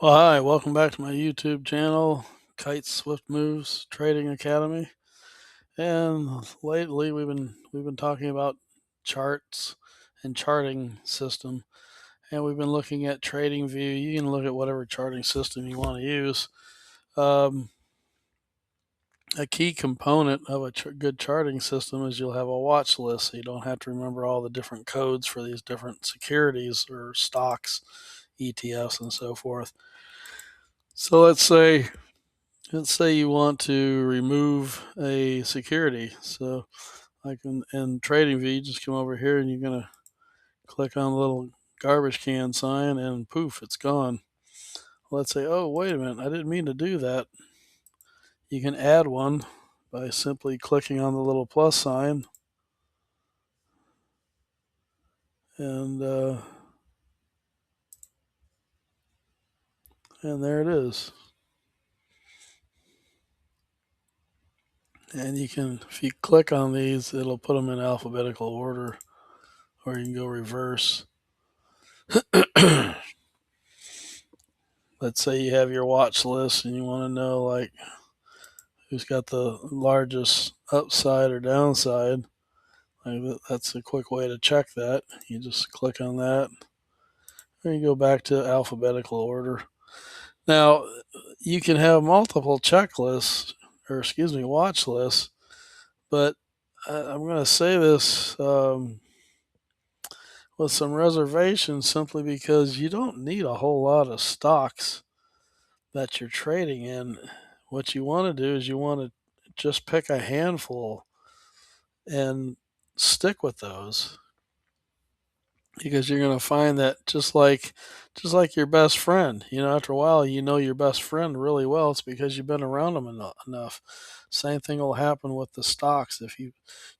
Well, hi, welcome back to my YouTube channel, Kite Swift Moves Trading Academy. And lately we've been talking about charts and charting system, and we've been looking at Trading View. You can look at whatever charting system you want to use. A key component of a good charting system is you'll have a watch list, so you don't have to remember all the different codes for these different securities or stocks, ETFs, and so forth. So let's say you want to remove a security. So like in TradingView, you just come over here and you're going to click on the little garbage can sign and poof, it's gone. Let's say, oh, wait a minute, I didn't mean to do that. You can add one by simply clicking on the little plus sign, and there it is. And you can, if you click on these, it'll put them in alphabetical order, or you can go reverse. Let's say you have your watch list and you want to know like who's got the largest upside or downside. Like that's a quick way to check that. You just click on that, and you go back to alphabetical order. Now you can have multiple checklists, or excuse me, watch lists, but I'm going to say this with some reservations, simply because you don't need a whole lot of stocks that you're trading in. What you want to do is you want to just pick a handful and stick with those, because you're going to find that just like your best friend, after a while you know your best friend really well. It's because you've been around them enough. Same thing will happen with the stocks. If you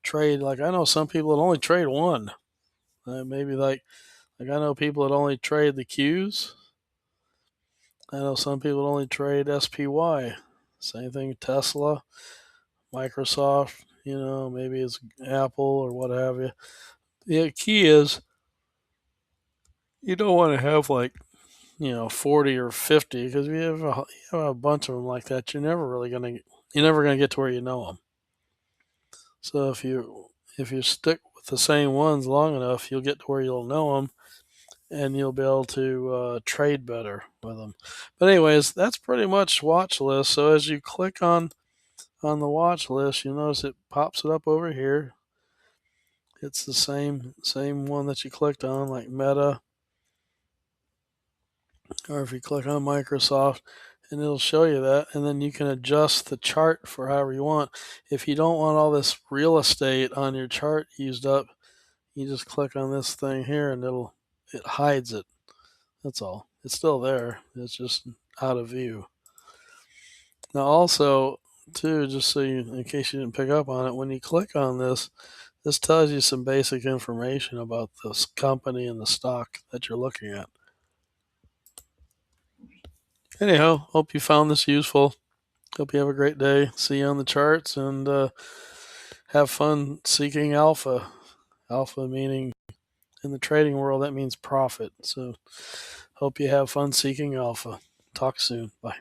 trade, like I know some people that only trade one, maybe like I know people that only trade the Qs. I know some people that only trade SPY. Same thing, Tesla, Microsoft, maybe it's Apple or what have you. The key is you don't want to have like 40 or 50, because if you have a bunch of them like that, you're never gonna get to where you know them. So if you stick with the same ones long enough, you'll get to where you'll know them, and you'll be able to trade better with them. But anyways, that's pretty much watch list. So as you click on the watch list, you'll notice it pops it up over here. It's the same one that you clicked on, like Meta, or if you click on Microsoft, and it'll show you that, and then you can adjust the chart for however you want. If you don't want all this real estate on your chart used up, you just click on this thing here and it hides it. That's all. It's still there. It's just out of view. Now also, too, just so in case you didn't pick up on it, when you click on this tells you some basic information about this company and the stock that you're looking at. Anyhow, hope you found this useful. Hope you have a great day. See you on the charts, and have fun seeking alpha. Alpha meaning in the trading world, that means profit. So hope you have fun seeking alpha. Talk soon. Bye.